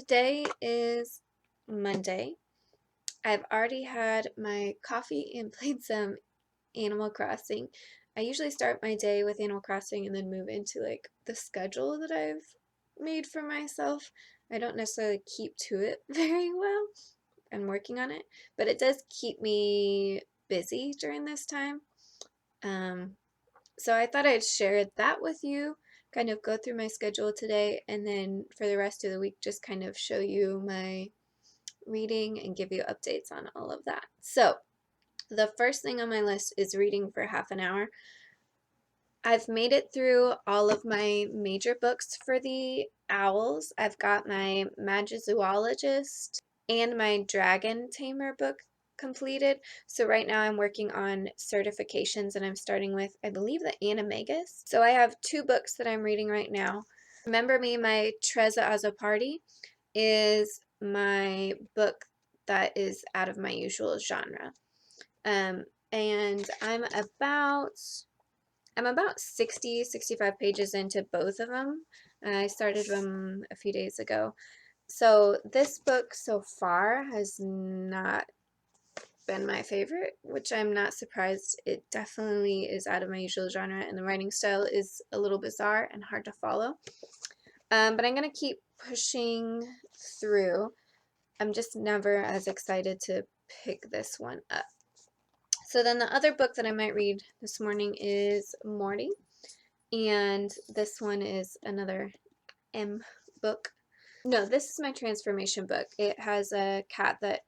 Today is Monday. I've already had my coffee and played some Animal Crossing. I usually start my day with Animal Crossing and then move into like the schedule that I've made for myself. I don't necessarily keep to it very well. I'm working on it, but it does keep me busy during this time. So I thought I'd share that with you, kind of go through my schedule today, and then for the rest of the week, just kind of show you my reading and give you updates on all of that. So the first thing on my list is reading for half an hour. I've made it through all of my major books for the owls. I've got my Magizoologist and my Dragon Tamer book completed. So right now I'm working on certifications and I'm starting with, I believe, the Animagus. So I have two books that I'm reading right now. Remember Me, My Trezza Azzopardi is my book that is out of my usual genre. And I'm about 65 pages into both of them. I started them a few days ago. So this book so far has not been my favorite, which I'm not surprised. It definitely is out of my usual genre, and the writing style is a little bizarre and hard to follow. But I'm going to keep pushing through. I'm just never as excited to pick this one up. So then the other book that I might read this morning is Morty, and this one is another M book. No, this is my transformation book. It has a cat that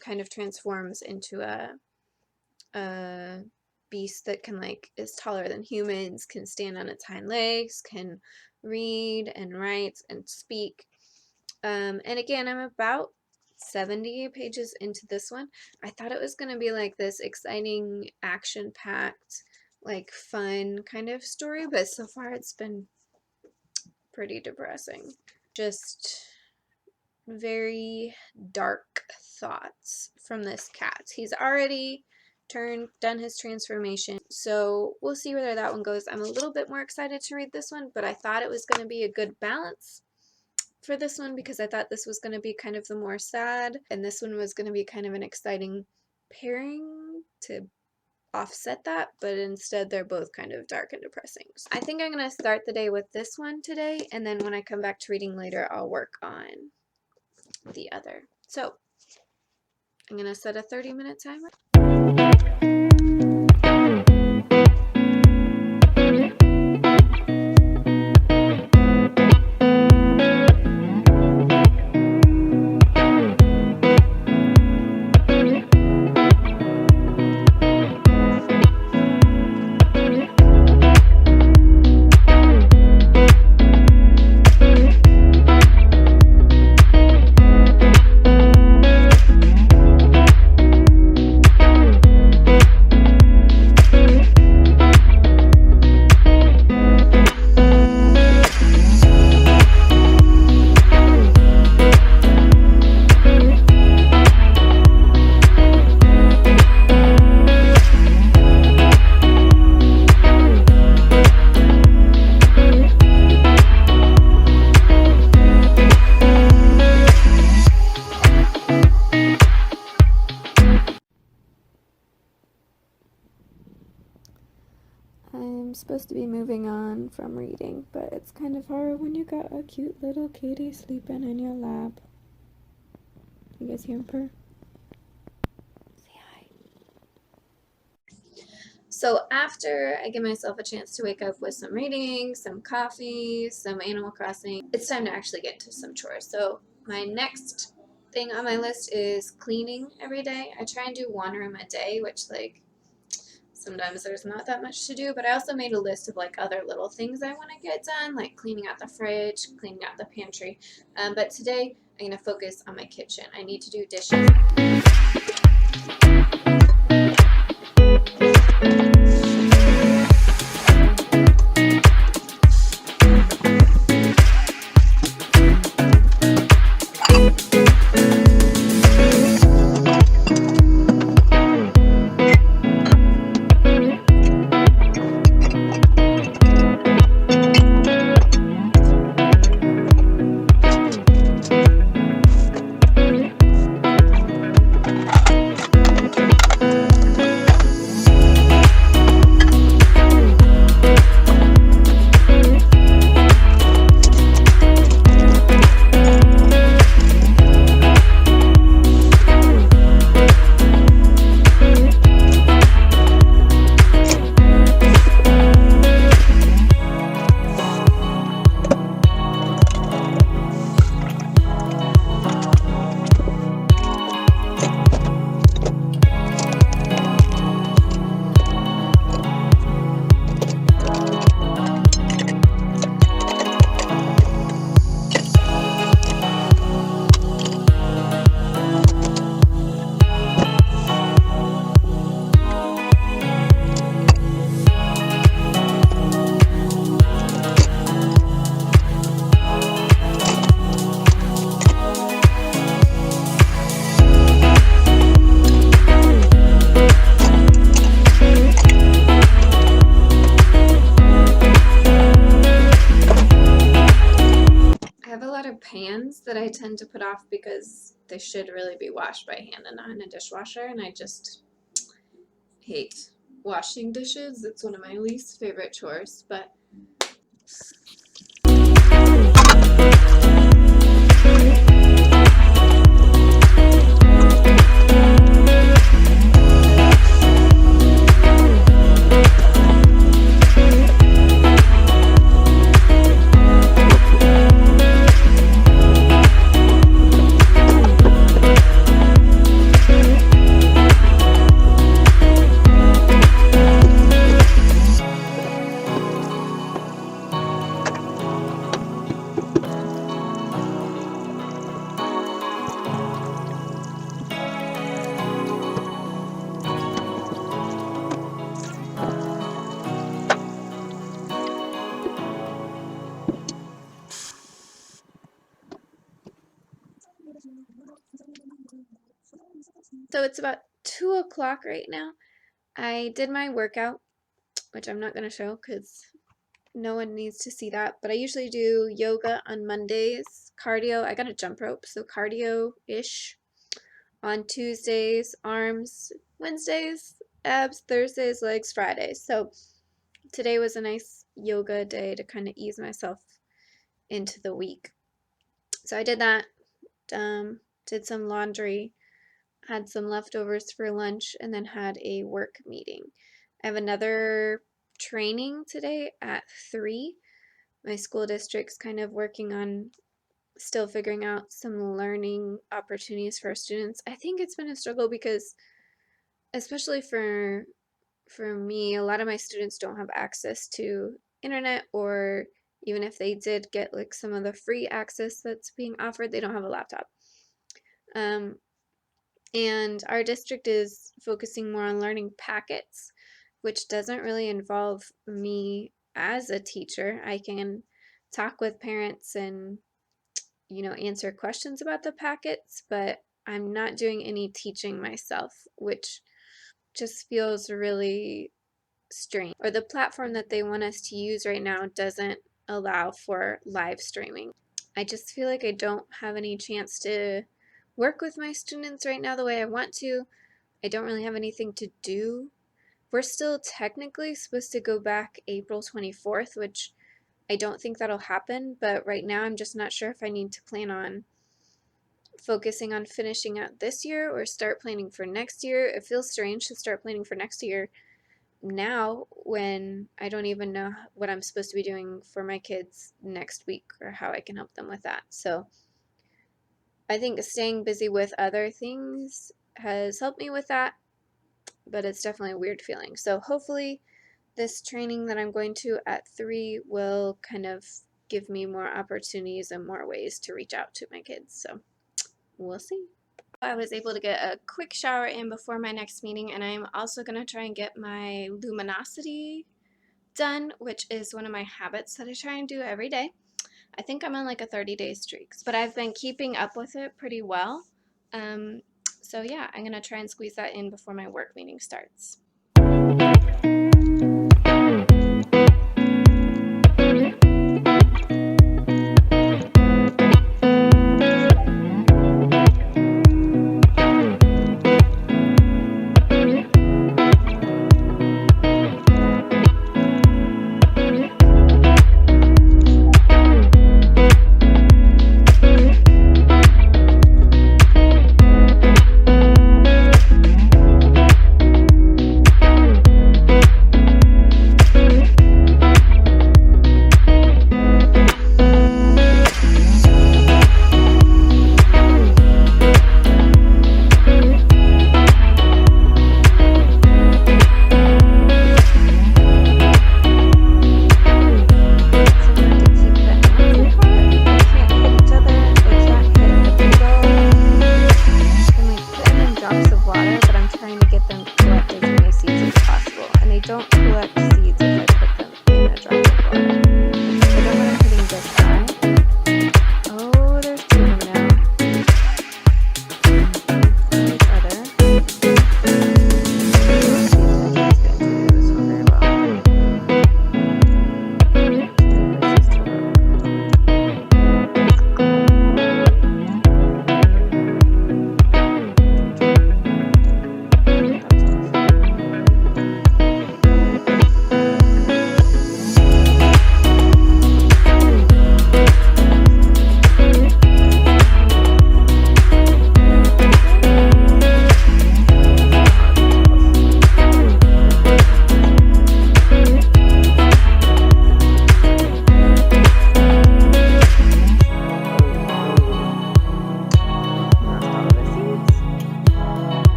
kind of transforms into a beast that can is taller than humans, can stand on its hind legs, can read and write and speak. And again, I'm about 70 pages into this one. I thought it was going to be like this exciting, action-packed, fun kind of story, but so far it's been pretty depressing. Just very dark thoughts from this cat. He's already done his transformation, so we'll see where that one goes. I'm a little bit more excited to read this one, but I thought it was going to be a good balance for this one because I thought this was going to be kind of the more sad, and this one was going to be kind of an exciting pairing to offset that, but instead they're both kind of dark and depressing. So I think I'm going to start the day with this one today, and then when I come back to reading later, I'll work on the other. So I'm going to set a 30-minute timer. I'm supposed to be moving on from reading, but it's kind of hard when you got a cute little kitty sleeping in your lap. You guys hear him purr? Say hi. So after I give myself a chance to wake up with some reading, some coffee, some Animal Crossing, it's time to actually get to some chores. So my next thing on my list is cleaning every day. I try and do one room a day, which sometimes there's not that much to do, but I also made a list of other little things I want to get done, like cleaning out the fridge, cleaning out the pantry. But today I'm going to focus on my kitchen. I need to do dishes. I have a lot of pans that I tend to put off because they should really be washed by hand and not in a dishwasher, and I just hate washing dishes. It's one of my least favorite chores, but so it's about 2 o'clock right now. I did my workout, which I'm not going to show because no one needs to see that, but I usually do yoga on Mondays, cardio. I got a jump rope, so cardio-ish. On Tuesdays, arms, Wednesdays, abs, Thursdays, legs, Fridays. So today was a nice yoga day to kind of ease myself into the week. So I did that, did some laundry, had some leftovers for lunch, and then had a work meeting. I have another training today at 3. My school district's kind of working on still figuring out some learning opportunities for our students. I think it's been a struggle because, especially for me, a lot of my students don't have access to internet, or even if they did get like some of the free access that's being offered, they don't have a laptop. And our district is focusing more on learning packets, which doesn't really involve me as a teacher. I can talk with parents and, answer questions about the packets, but I'm not doing any teaching myself, which just feels really strange. Or the platform that they want us to use right now doesn't allow for live streaming. I just feel like I don't have any chance to work with my students right now the way I want to. I don't really have anything to do. We're still technically supposed to go back April 24th, which I don't think that'll happen, but right now I'm just not sure if I need to plan on focusing on finishing out this year or start planning for next year. It feels strange to start planning for next year now when I don't even know what I'm supposed to be doing for my kids next week or how I can help them with that. So I think staying busy with other things has helped me with that, but it's definitely a weird feeling. So hopefully this training that I'm going to at 3 will kind of give me more opportunities and more ways to reach out to my kids. So we'll see. I was able to get a quick shower in before my next meeting, and I'm also going to try and get my luminosity done, which is one of my habits that I try and do every day. I think I'm on like a 30-day streak, but I've been keeping up with it pretty well. So yeah, I'm going to try and squeeze that in before my work meeting starts. but I'm trying to get them to collect as many seeds as possible. And they don't collect seeds if I put them in a drop of water. So then when I'm hitting this guy, oh, there's two of them now. There's other. That's going to do this one very well. Many places to look.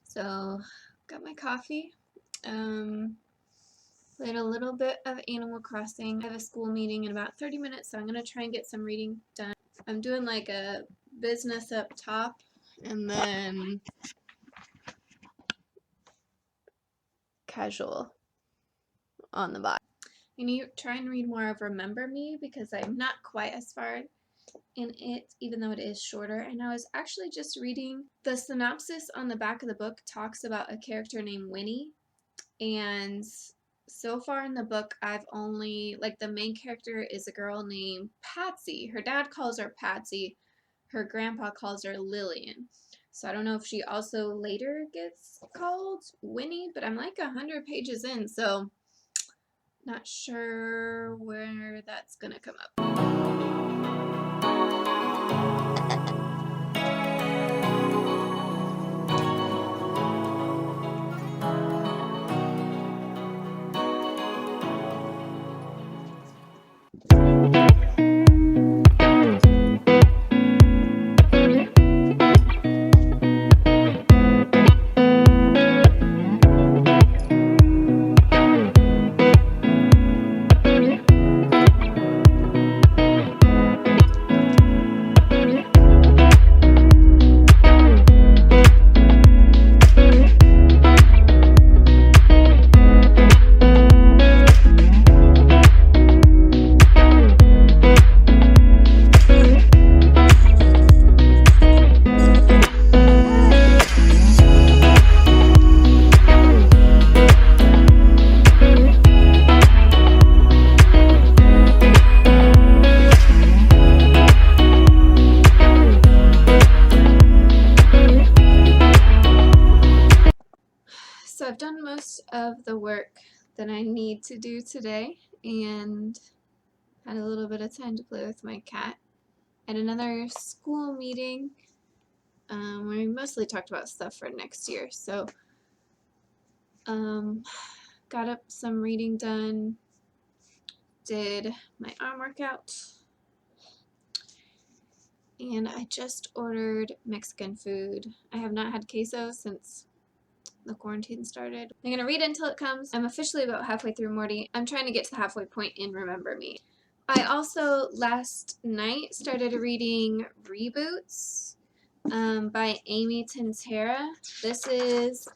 So, got my coffee, played a little bit of Animal Crossing. I have a school meeting in about 30 minutes, so I'm going to try and get some reading done. I'm doing like a business up top, and then casual on the bottom. I need to try and read more of Remember Me, because I'm not quite as far in it, even though it is shorter. And I was actually just reading the synopsis on the back of the book. Talks about a character named Winnie, and so far in the book I've only, like, the main character is a girl named Patsy. Her dad calls her Patsy, her grandpa calls her Lillian. So I don't know if she also later gets called Winnie, but I'm like 100 pages in, so not sure where that's gonna come up. So I've done most of the work that I need to do today, and had a little bit of time to play with my cat. At another school meeting where we mostly talked about stuff for next year. So got up some reading done, did my arm workout, and I just ordered Mexican food. I have not had queso since the quarantine started. I'm gonna read until it comes. I'm officially about halfway through Morty. I'm trying to get to the halfway point in Remember Me. I also last night started reading Reboots by Amy Tintera. This is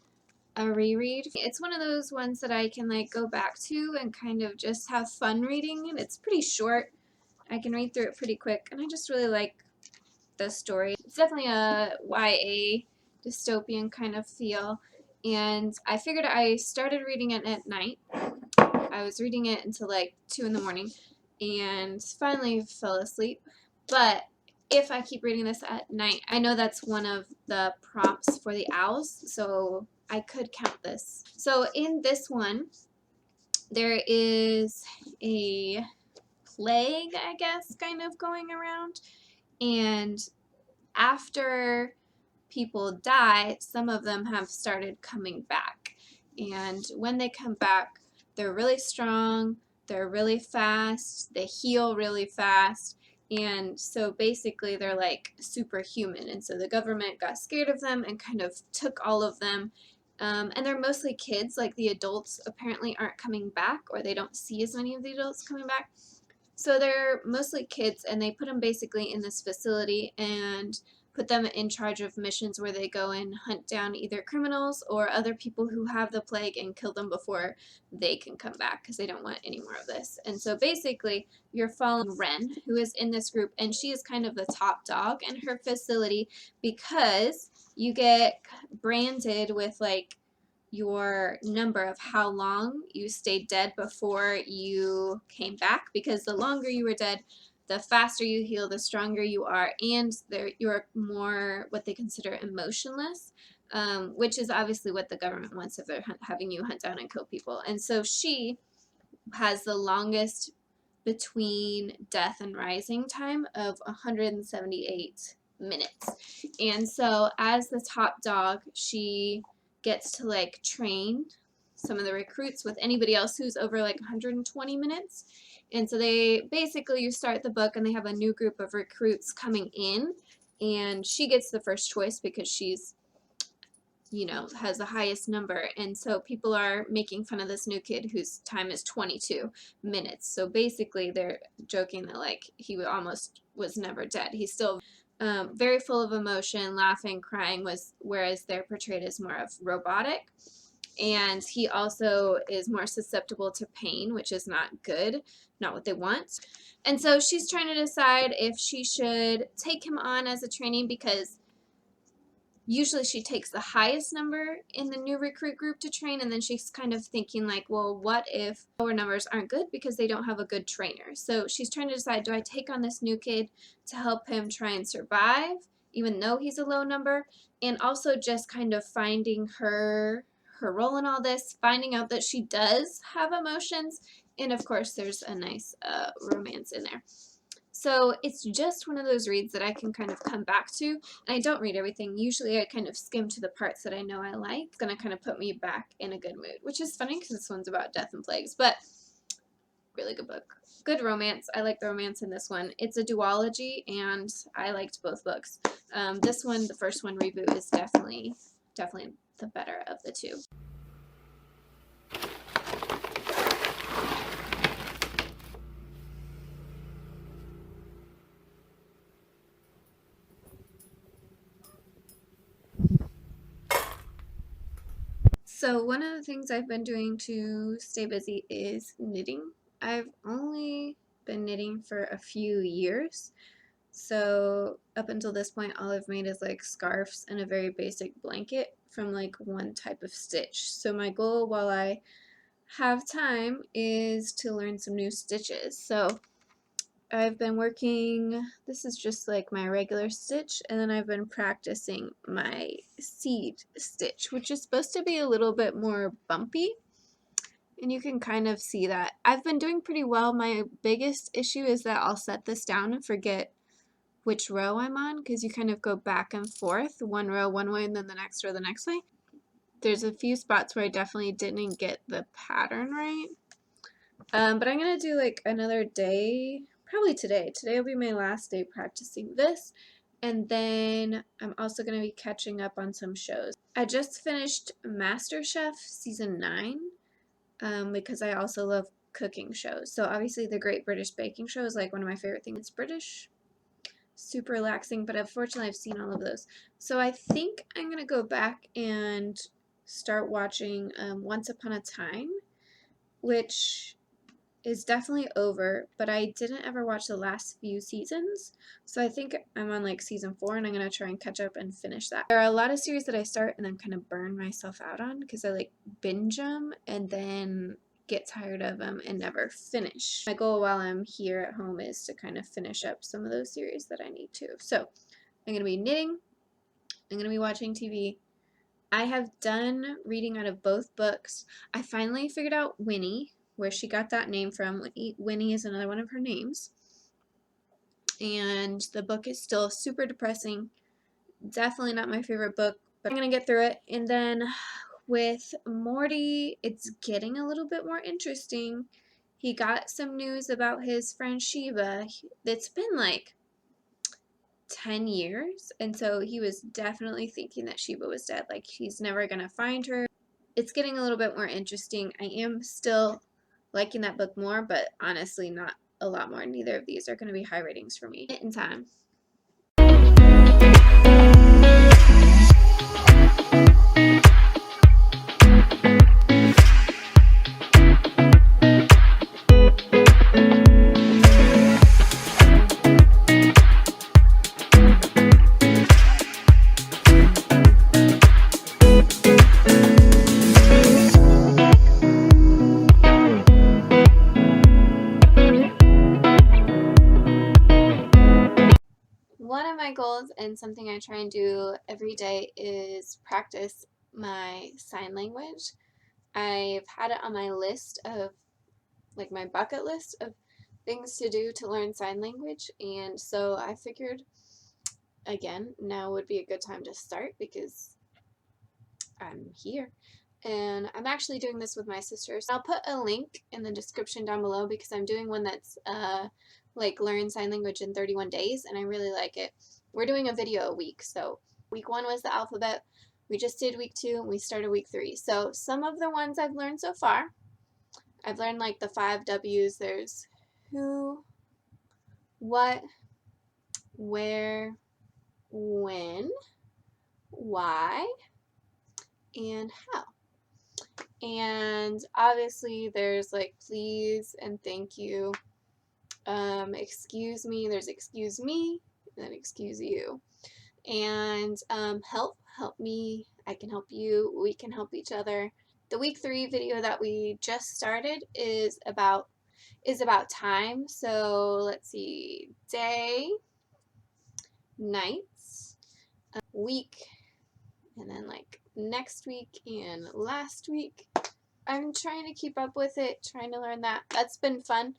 a reread. It's one of those ones that I can like go back to and kind of just have fun reading it. It's pretty short. I can read through it pretty quick, and I just really like the story. It's definitely a YA dystopian kind of feel, and I figured I started reading it at night. I was reading it until like 2 in the morning and finally fell asleep. But if I keep reading this at night, I know that's one of the prompts for the owls, so I could count this. So in this one, there is a plague, I guess, kind of going around, and after people die, some of them have started coming back. And when they come back, they're really strong, they're really fast, they heal really fast, and so basically they're like superhuman. And so the government got scared of them and kind of took all of them. And they're mostly kids, like the adults apparently aren't coming back, or they don't see as many of the adults coming back. So they're mostly kids, and they put them basically in this facility and put them in charge of missions where they go and hunt down either criminals or other people who have the plague and kill them before they can come back because they don't want any more of this. And so basically, you're following Ren, who is in this group, and she is kind of the top dog in her facility because you get branded with like your number of how long you stayed dead before you came back, because the longer you were dead, the faster you heal, the stronger you are, and you're more what they consider emotionless, which is obviously what the government wants if they're having you hunt down and kill people. And so she has the longest between death and rising time of 178 minutes. And so as the top dog, she gets to like train some of the recruits with anybody else who's over like 120 minutes. And so they basically, you start the book and they have a new group of recruits coming in, and she gets the first choice because she's, you know, has the highest number. And so people are making fun of this new kid whose time is 22 minutes. So basically they're joking that like he almost was never dead. He's still very full of emotion, laughing, crying, whereas they're portrayed as more of robotic. And he also is more susceptible to pain, which is not good, not what they want. And so she's trying to decide if she should take him on as a trainee, because usually she takes the highest number in the new recruit group to train, and then she's kind of thinking like, well, what if lower numbers aren't good because they don't have a good trainer? So she's trying to decide, do I take on this new kid to help him try and survive even though he's a low number, and also just kind of finding her role in all this, finding out that she does have emotions, and of course there's a nice romance in there. So it's just one of those reads that I can kind of come back to. And I don't read everything. Usually I kind of skim to the parts that I know I like. It's going to kind of put me back in a good mood, which is funny because this one's about death and plagues. But really good book. Good romance. I like the romance in this one. It's a duology, and I liked both books. This one, the first one, Reboot, is definitely the better of the two. So one of the things I've been doing to stay busy is knitting. I've only been knitting for a few years. So up until this point, all I've made is like scarves and a very basic blanket from like one type of stitch. So my goal while I have time is to learn some new stitches. So I've been working, this is just like my regular stitch, and then I've been practicing my seed stitch, which is supposed to be a little bit more bumpy, and you can kind of see that. I've been doing pretty well. My biggest issue is that I'll set this down and forget which row I'm on, because you kind of go back and forth, one row one way and then the next row the next way. There's a few spots where I definitely didn't get the pattern right. But I'm going to do like another day, probably today. Today will be my last day practicing this. And then I'm also going to be catching up on some shows. I just finished MasterChef Season 9 because I also love cooking shows. So obviously the Great British Baking Show is like one of my favorite things. It's British, super relaxing, but unfortunately I've seen all of those. So I think I'm going to go back and start watching Once Upon a Time, which is definitely over, but I didn't ever watch the last few seasons, so I think I'm on like season 4 and I'm going to try and catch up and finish that. There are a lot of series that I start and then kind of burn myself out on because I like binge them and then get tired of them and never finish. My goal while I'm here at home is to kind of finish up some of those series that I need to. So I'm going to be knitting, I'm going to be watching TV. I have done reading out of both books. I finally figured out Winnie, where she got that name from. Winnie is another one of her names. And the book is still super depressing. Definitely not my favorite book, but I'm going to get through it. And then with Morty, it's getting a little bit more interesting. He got some news about his friend Shiva. It's been like 10 years, and so he was definitely thinking that Shiva was dead, like he's never gonna find her. It's getting a little bit more interesting. I am still liking that book more, but honestly not a lot more. Neither of these are going to be high ratings for me. In time. One of my goals and something I try and do every day is practice my sign language. I've had it on my list of, like my bucket list of things to do to learn sign language, and so I figured, again, now would be a good time to start because I'm here. And I'm actually doing this with my sisters. I'll put a link in the description down below because I'm doing one that's like learn sign language in 31 days, and I really like it. We're doing a video a week, so week 1 was the alphabet. We just did week 2 and we started week 3. So some of the ones I've learned so far, I've learned like the 5 W's. There's who, what, where, when, why, and how. And obviously there's like please and thank you. Excuse me, there's excuse me, and then excuse you. And help me, I can help you, we can help each other. The week 3 video that we just started is about time. So let's see, day, nights, week, and then like next week and last week. I'm trying to keep up with it, trying to learn that. That's been fun,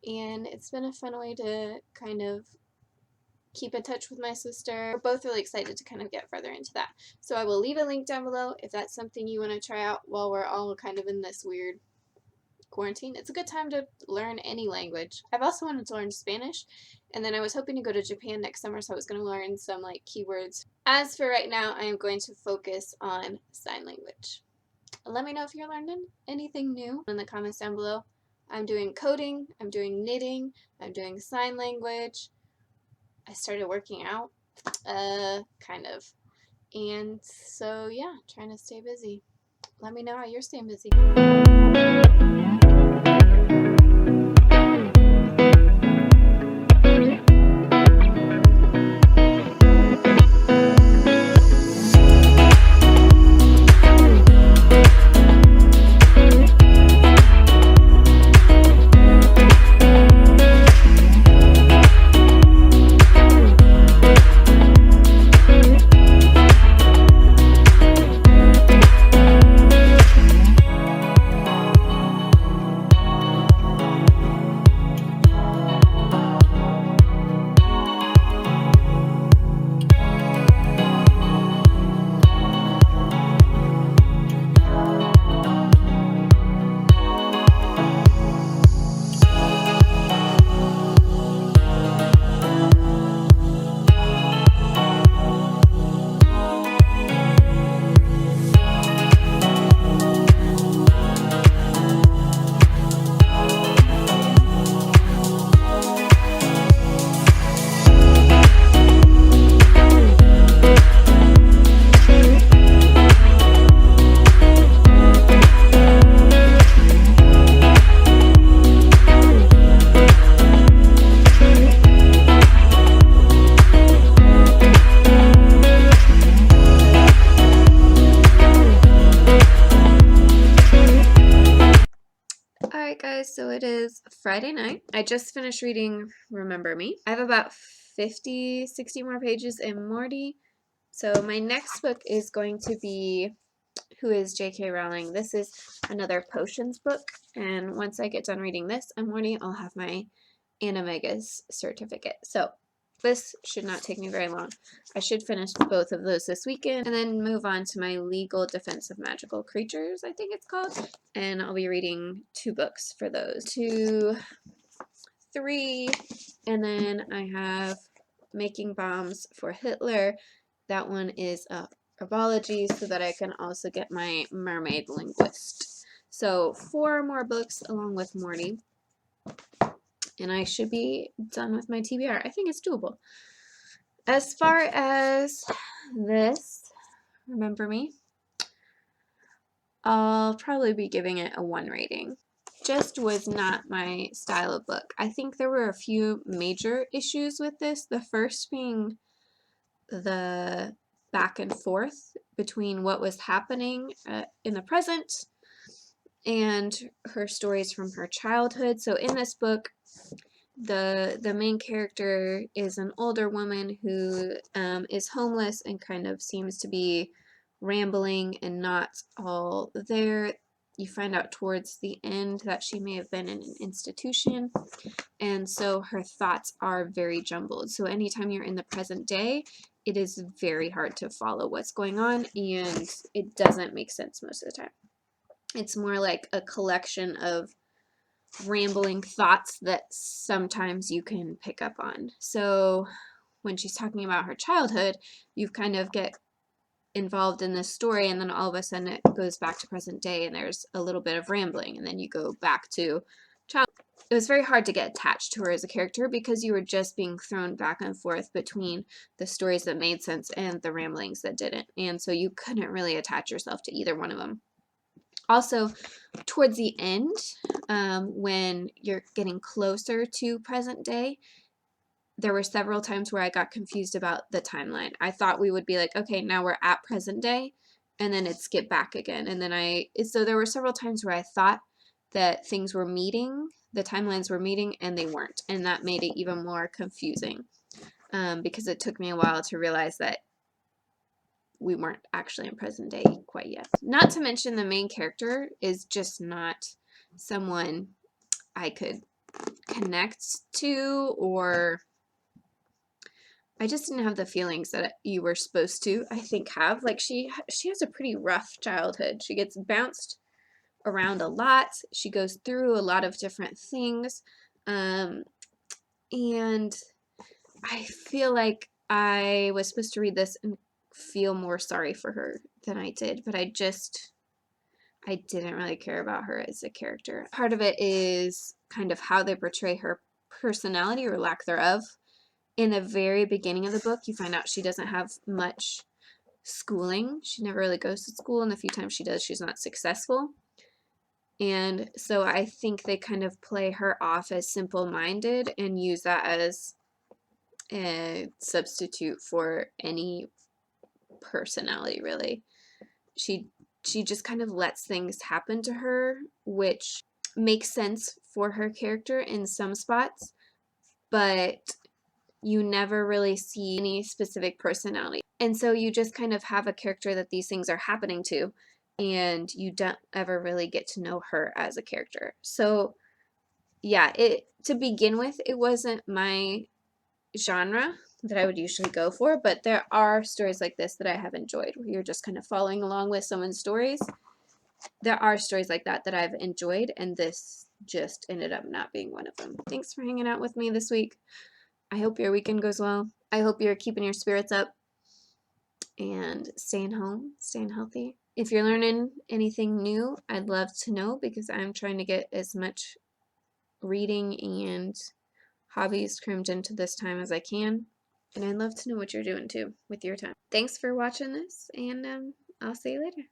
and it's been a fun way to kind of keep in touch with my sister. We're both really excited to kind of get further into that. So I will leave a link down below if that's something you want to try out while we're all kind of in this weird quarantine. It's a good time to learn any language. I've also wanted to learn Spanish, and then I was hoping to go to Japan next summer, so I was going to learn some like keywords. As for right now, I am going to focus on sign language. Let me know if you're learning anything new in the comments down below. I'm doing coding, I'm doing knitting, I'm doing sign language. I started working out, kind of. And so yeah, trying to stay busy. Let me know how you're staying busy. Guys, so it is Friday night. I just finished reading Remember Me. I have about 50, 60 more pages in Morty. So my next book is going to be Who is J.K. Rowling? This is another potions book, and once I get done reading this and Morty, I'll have my Animegas certificate. So this should not take me very long. I should finish both of those this weekend and then move on to my Legal Defense of Magical Creatures, I think it's called. And I'll be reading 2 books for those. 2, 3, and then I have Making Bombs for Hitler. That one is a herbology so that I can also get my Mermaid Linguist. So 4 more books along with Morty. And I should be done with my TBR. I think it's doable. As far as this, Remember Me, I'll probably be giving it a 1 rating. Just was not my style of book. I think there were a few major issues with this. The first being the back and forth between what was happening in the present and her stories from her childhood. So in this book, the main character is an older woman who is homeless and kind of seems to be rambling and not all there. You find out towards the end that she may have been in an institution, and so her thoughts are very jumbled. So anytime you're in the present day, it is very hard to follow what's going on, and it doesn't make sense most of the time. It's more like a collection of rambling thoughts that sometimes you can pick up on. So when she's talking about her childhood, you kind of get involved in this story, and then all of a sudden it goes back to present day and there's a little bit of rambling, and then you go back to childhood. It was very hard to get attached to her as a character because you were just being thrown back and forth between the stories that made sense and the ramblings that didn't, and so you couldn't really attach yourself to either one of them. Also, towards the end, when you're getting closer to present day, there were several times where I got confused about the timeline. I thought we would be like, okay, now we're at present day, and then it skipped back again. And then so there were several times where I thought that things were meeting, the timelines were meeting, and they weren't. And that made it even more confusing because it took me a while to realize that we weren't actually in present day quite yet. Not to mention the main character is just not someone I could connect to, or I just didn't have the feelings that you were supposed to, I think, have. Like, she has a pretty rough childhood. She gets bounced around a lot. She goes through a lot of different things. And I feel like I was supposed to read this and feel more sorry for her than I did, but I didn't really care about her as a character. Part of it is kind of how they portray her personality or lack thereof. In the very beginning of the book, you find out she doesn't have much schooling. She never really goes to school, and the few times she does, she's not successful. And so I think they kind of play her off as simple-minded and use that as a substitute for any personality, really. She just kind of lets things happen to her, which makes sense for her character in some spots, but you never really see any specific personality. And so you just kind of have a character that these things are happening to, and you don't ever really get to know her as a character. So yeah, to begin with, it wasn't my genre that I would usually go for, but there are stories like this that I have enjoyed, where you're just kind of following along with someone's stories. There are stories like that that I've enjoyed, and this just ended up not being one of them. Thanks for hanging out with me this week. I hope your weekend goes well. I hope you're keeping your spirits up and staying home, staying healthy. If you're learning anything new, I'd love to know, because I'm trying to get as much reading and hobbies crammed into this time as I can. And I'd love to know what you're doing too with your time. Thanks for watching this, and I'll see you later.